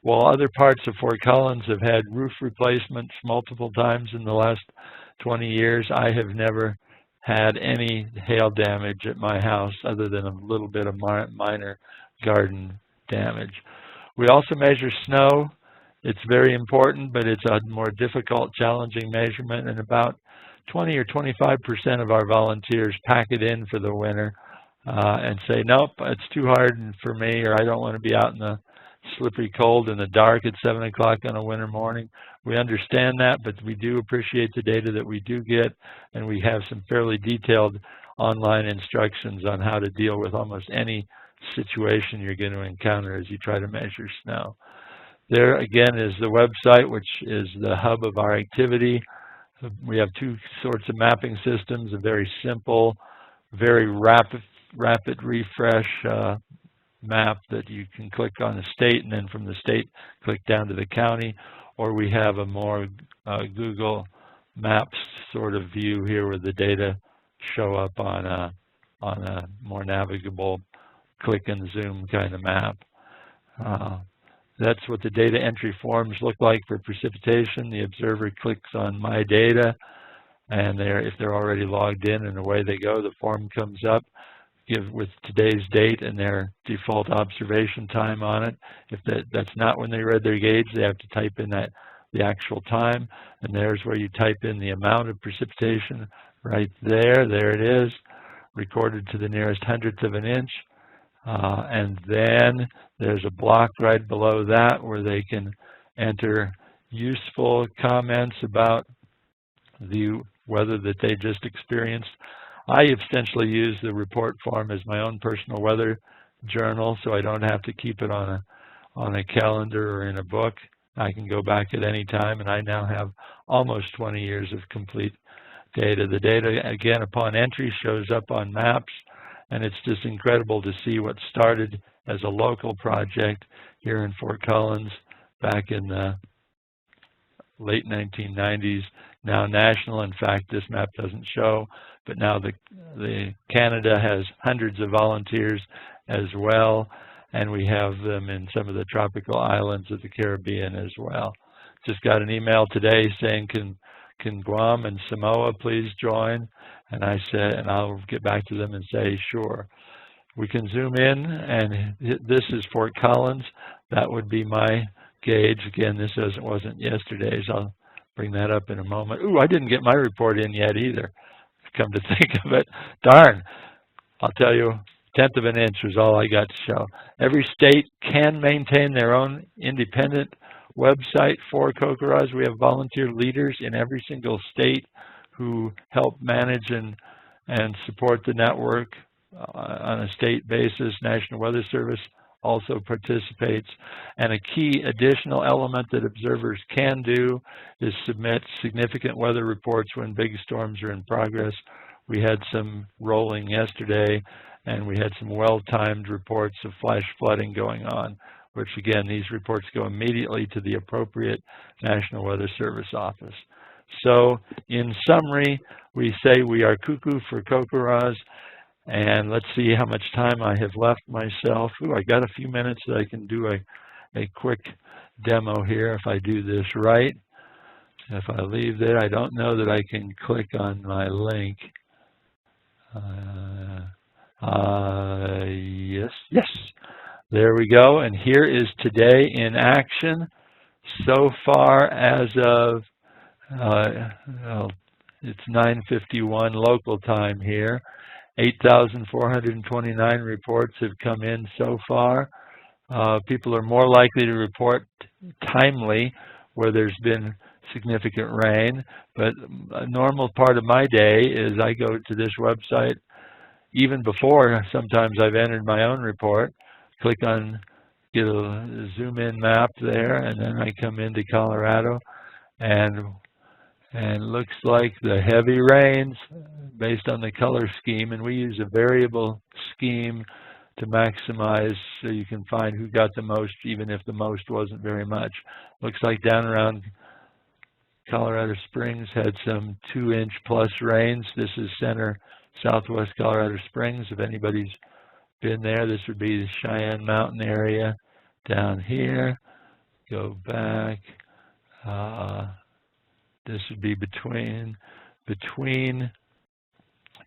while other parts of Fort Collins have had roof replacements multiple times in the last 20 years, I have never had any hail damage at my house other than a little bit of minor garden damage. We also measure snow. It's very important, but it's a more difficult, challenging measurement, and about 20 or 25% of our volunteers pack it in for the winter and say, nope, it's too hard for me, or I don't want to be out in the slippery cold in the dark at 7 o'clock on a winter morning. We understand that, but we do appreciate the data that we do get, and we have some fairly detailed online instructions on how to deal with almost any situation you're going to encounter as you try to measure snow. There again is the website, which is the hub of our activity. We have two sorts of mapping systems, a very simple, very rapid refresh map that you can click on the state, and then from the state click down to the county, or we have a more Google Maps sort of view here where the data show up on a more navigable click and zoom kind of map. That's what the data entry forms look like for precipitation. The observer clicks on My Data, and if they're already logged in, and away they go. The form comes up with today's date and their default observation time on it. If that's not when they read their gauge, they have to type in the actual time, and there's where you type in the amount of precipitation right there. There it is, recorded to the nearest hundredth of an inch. And then there's a block right below that where they can enter useful comments about the weather that they just experienced. I essentially use the report form as my own personal weather journal, so I don't have to keep it on a calendar or in a book. I can go back at any time, and I now have almost 20 years of complete data. The data, again, upon entry shows up on maps, and it's just incredible to see what started as a local project here in Fort Collins back in the late 1990s, now national. In fact, this map doesn't show, but now the Canada has hundreds of volunteers as well, and we have them in some of the tropical islands of the Caribbean as well. Just got an email today saying, can Guam and Samoa please join? And I said, and I'll get back to them and say, sure. We can zoom in, and this is Fort Collins. That would be my gauge. Again, this wasn't yesterday's. I'll bring that up in a moment. Ooh, I didn't get my report in yet either, come to think of it. Darn. I'll tell you, 1/10 of an inch was all I got to show. Every state can maintain their own independent website for CoCoRaHS. We have volunteer leaders in every single state who help manage and support the network on a state basis. National Weather Service also participates. And a key additional element that observers can do is submit significant weather reports when big storms are in progress. We had some rolling yesterday, and we had some well-timed reports of flash flooding going on, which again, these reports go immediately to the appropriate National Weather Service office. So in summary, we say we are cuckoo for CoCoRaHS. And let's see how much time I have left myself. Ooh, I got a few minutes that I can do a quick demo here if I do this right. If I leave there, I don't know that I can click on my link. Yes, there we go. And here is today in action. So far as of, well, it's 9:51 local time here. 8,429 reports have come in so far. People are more likely to report timely where there's been significant rain, but a normal part of my day is I go to this website even before sometimes I've entered my own report, click on, get a zoom in map there, and then I come into Colorado, and looks like the heavy rains based on the color scheme, and we use a variable scheme to maximize so you can find who got the most, even if the most wasn't very much. Looks like down around Colorado Springs had some 2-inch plus rains. This is center southwest Colorado Springs. If anybody's been there, this would be the Cheyenne Mountain area down here. Go back. This would be between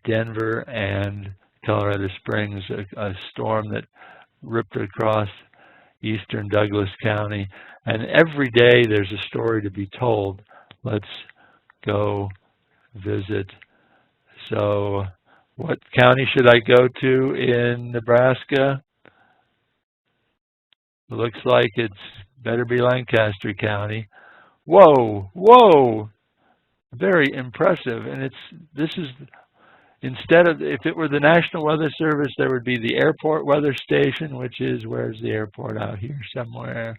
Denver and Colorado Springs, a storm that ripped across eastern Douglas County. And every day there's a story to be told. Let's go visit. So what county should I go to in Nebraska? It looks like it's better be Lancaster County. Whoa, whoa, very impressive. And this is, instead of, if it were the National Weather Service, there would be the airport weather station, which is, where's the airport? Out here somewhere.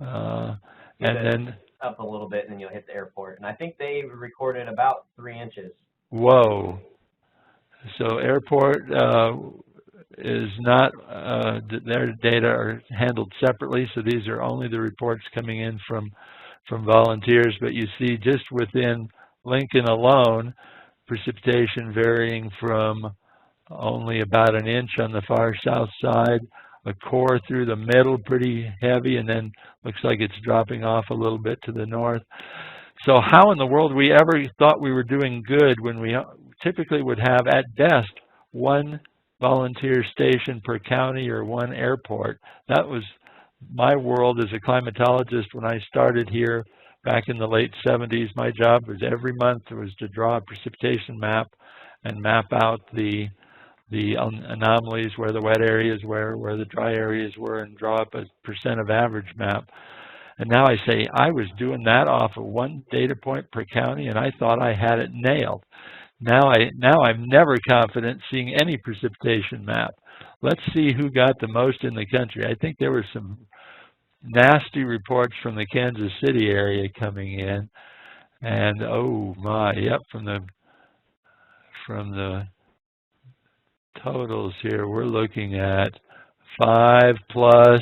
And then up a little bit, and then you'll hit the airport. And I think they recorded about 3 inches. Whoa. So airport is not, their data are handled separately, so these are only the reports coming in from volunteers. But you see just within Lincoln alone, precipitation varying from only about 1 inch on the far south side, a core through the middle pretty heavy, and then looks like it's dropping off a little bit to the north. So how in the world we ever thought we were doing good when we typically would have at best 1 volunteer station per county or 1 airport? That was my world as a climatologist when I started here back in the late 70s. My job was every month was to draw a precipitation map and map out the anomalies, where the wet areas were, where the dry areas were, and draw up a % of average map. And now I say I was doing that off of 1 data point per county, and I thought I had it nailed. Now I'm never confident seeing any precipitation map. let's see who got the most in the country. I think there were some nasty reports from the Kansas City area coming in, and oh my, yep, from the totals here, we're looking at 5+.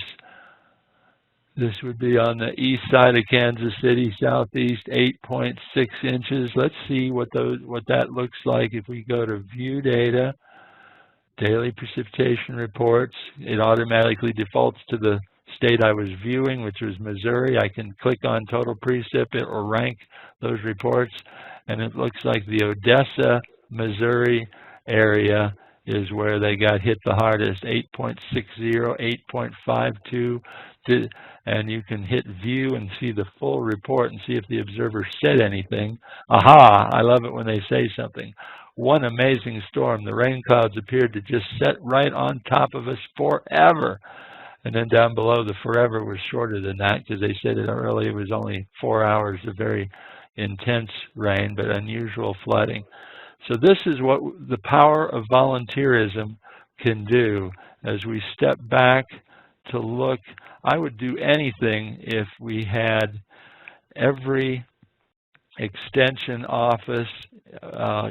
This would be on the east side of Kansas City, southeast, 8.6 inches. Let's see what that looks like if we go to View Data, Daily Precipitation Reports. It automatically defaults to the state I was viewing, which was Missouri. I can click on Total Precip, it will rank those reports, and it looks like the Odessa, Missouri area is where they got hit the hardest, 8.60, 8.52, and you can hit view and see the full report and see if the observer said anything. Aha, I love it when they say something. One amazing storm. The rain clouds appeared to just set right on top of us forever. And then down below, the forever was shorter than that because they said it early. It was only 4 hours of very intense rain, but unusual flooding. So this is what the power of volunteerism can do. As we step back to look, I would do anything if we had every extension office,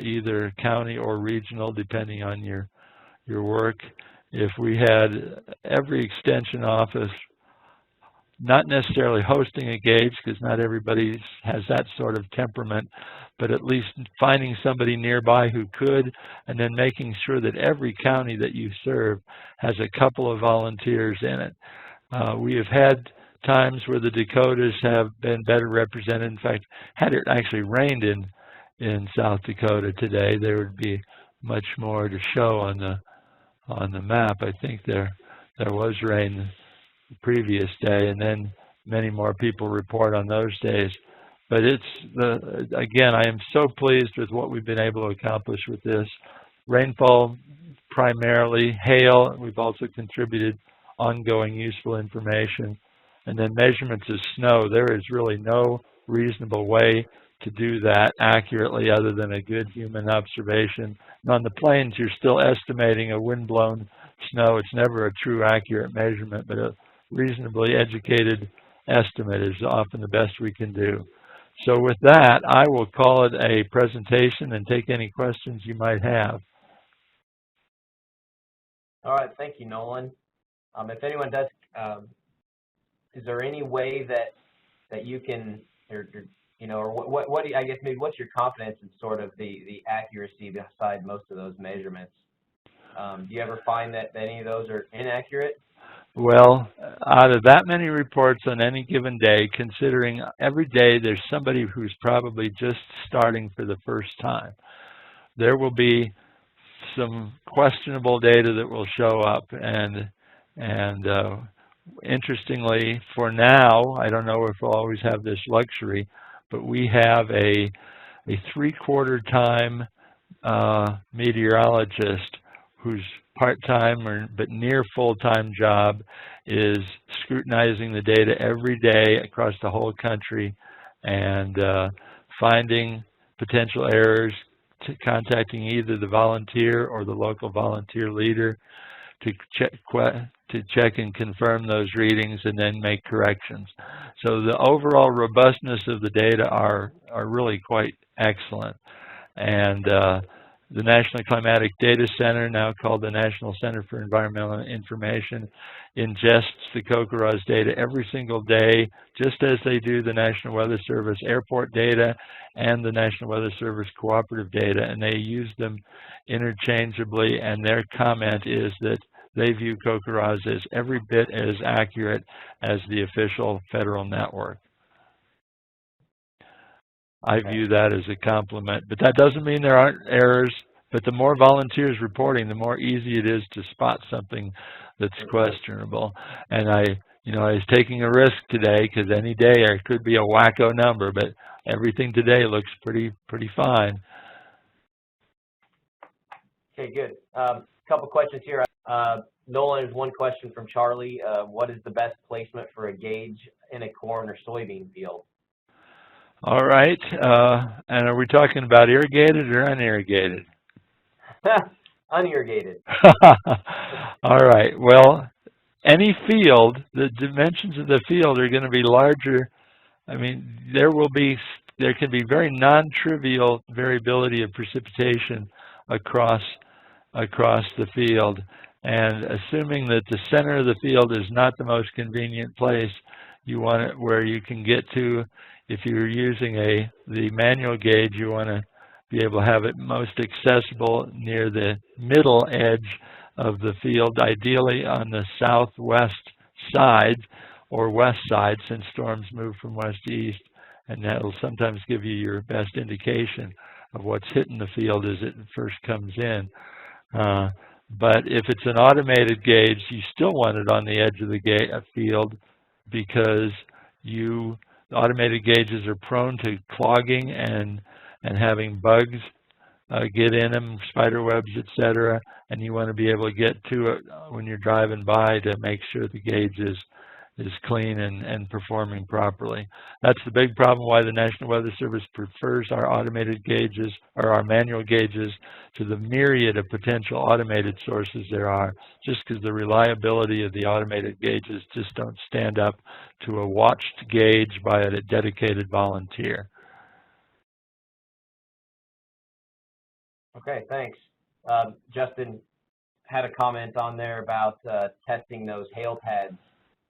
either county or regional, depending on your work. If we had every extension office, not necessarily hosting a gauge, because not everybody has that sort of temperament, but at least finding somebody nearby who could, and then making sure that every county that you serve has a couple of volunteers in it. We have had times where the Dakotas have been better represented. In fact, had it actually rained in South Dakota today, there would be much more to show on the map. I think there was rain the previous day, and then many more people report on those days. But again, I am so pleased with what we've been able to accomplish with this. Rainfall primarily, hail, we've also contributed ongoing useful information. And then measurements of snow, there is really no reasonable way to do that accurately other than a good human observation. And on the plains, you're still estimating a wind-blown snow. It's never a true accurate measurement, but a reasonably educated estimate is often the best we can do. So with that, I will call it a presentation and take any questions you might have. All right, thank you, Nolan. If anyone does, is there any way that you can, or what do you, I guess maybe what's your confidence in sort of the accuracy beside most of those measurements? Do you ever find that any of those are inaccurate? Well, out of that many reports on any given day, considering every day there's somebody who's probably just starting for the first time, there will be some questionable data that will show up. And interestingly, for now, I don't know if we'll always have this luxury, but we have a 3/4 time meteorologist whose part-time but near full-time job is scrutinizing the data every day across the whole country and finding potential errors, contacting either the volunteer or the local volunteer leader to check and confirm those readings and then make corrections. So the overall robustness of the data are really quite excellent. And the National Climatic Data Center, now called the National Center for Environmental Information, ingests the CoCoRaHS data every single day, just as they do the National Weather Service airport data and the National Weather Service cooperative data, and they use them interchangeably, and their comment is that they view CoCoRaHS as every bit as accurate as the official federal network. I view that as a compliment, but that doesn't mean there aren't errors. But the more volunteers reporting, the more easy it is to spot something that's questionable. And I was taking a risk today because any day there could be a wacko number, but everything today looks pretty fine. Okay, good. Couple questions here. Nolan, has one question from Charlie. What is the best placement for a gauge in a corn or soybean field? All right, and are we talking about irrigated or unirrigated? unirrigated. All right. Well, any field, the dimensions of the field are going to be larger. I mean, there can be very non-trivial variability of precipitation across the field. And assuming that the center of the field is not the most convenient place, you want it where you can get to. If you're using the manual gauge, you want to be able to have it most accessible near the middle edge of the field, ideally on the southwest side or west side, since storms move from west to east, and that'll sometimes give you your best indication of what's hitting the field as it first comes in. But if it's an automated gauge, you still want it on the edge of the field, because the automated gauges are prone to clogging and having bugs get in them, spider webs, etc. And you want to be able to get to it when you're driving by to make sure the gauge is clean and performing properly. That's the big problem why the National Weather Service prefers our automated gauges, or our manual gauges, to the myriad of potential automated sources there are, just because the reliability of the automated gauges just don't stand up to a watched gauge by a dedicated volunteer. Okay, thanks. Justin had a comment on there about testing those hail pads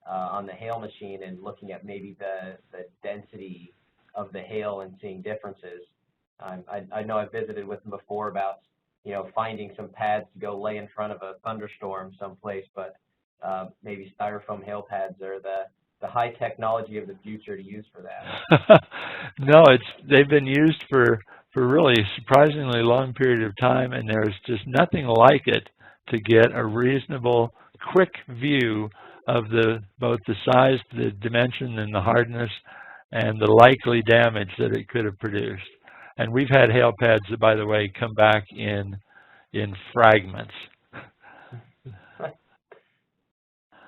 on the hail machine and looking at maybe the density of the hail and seeing differences. I know I've visited with them before about, finding some pads to go lay in front of a thunderstorm someplace, but maybe styrofoam hail pads are the high technology of the future to use for that. No, they've been used for really a surprisingly long period of time, and there's just nothing like it to get a reasonable, quick view of both the size, the dimension, and the hardness, and the likely damage that it could have produced. And we've had hail pads that, by the way, come back in fragments.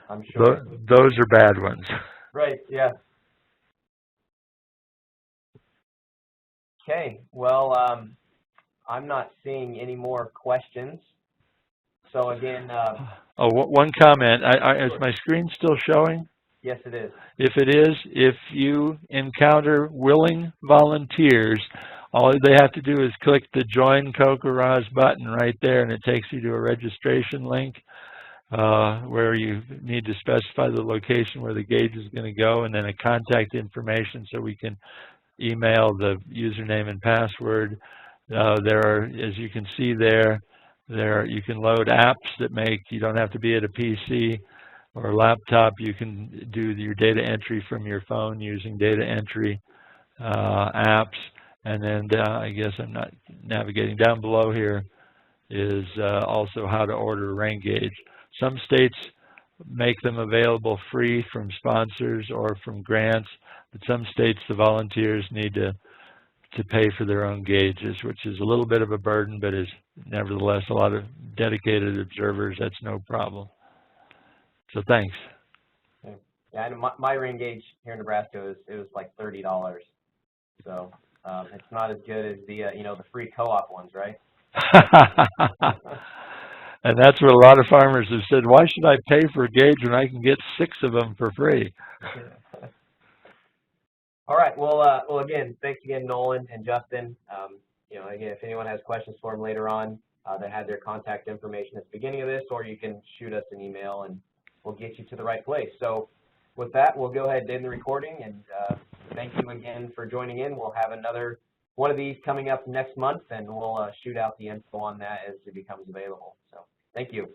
I'm sure. Those are bad ones. Right, yeah. Okay, well, I'm not seeing any more questions. So again... one comment. Is my screen still showing? Yes, it is. If it is, if you encounter willing volunteers, all they have to do is click the Join CoCoRaHS button right there, and it takes you to a registration link where you need to specify the location where the gauge is going to go, and then a contact information so we can email the username and password. There are, as you can see there you can load apps that you don't have to be at a PC or a laptop. You can do your data entry from your phone using data entry apps. And then I guess I'm not navigating down below here is also how to order a rain gauge. Some states make them available free from sponsors or from grants, but some states, the volunteers need to pay for their own gauges, which is a little bit of a burden, but is nevertheless a lot of dedicated observers. That's no problem. So thanks. Okay. Yeah, and my rain gauge here in Nebraska was like $30. So it's not as good as the the free co-op ones, right? And that's what a lot of farmers have said. Why should I pay for a gauge when I can get 6 of them for free? All right. Well, again, thanks again, Nolan and Justin. Again, if anyone has questions for them later on, they have their contact information at the beginning of this, or you can shoot us an email and we'll get you to the right place. So with that, we'll go ahead and end the recording, and thank you again for joining in. We'll have another one of these coming up next month, and we'll shoot out the info on that as it becomes available. So thank you.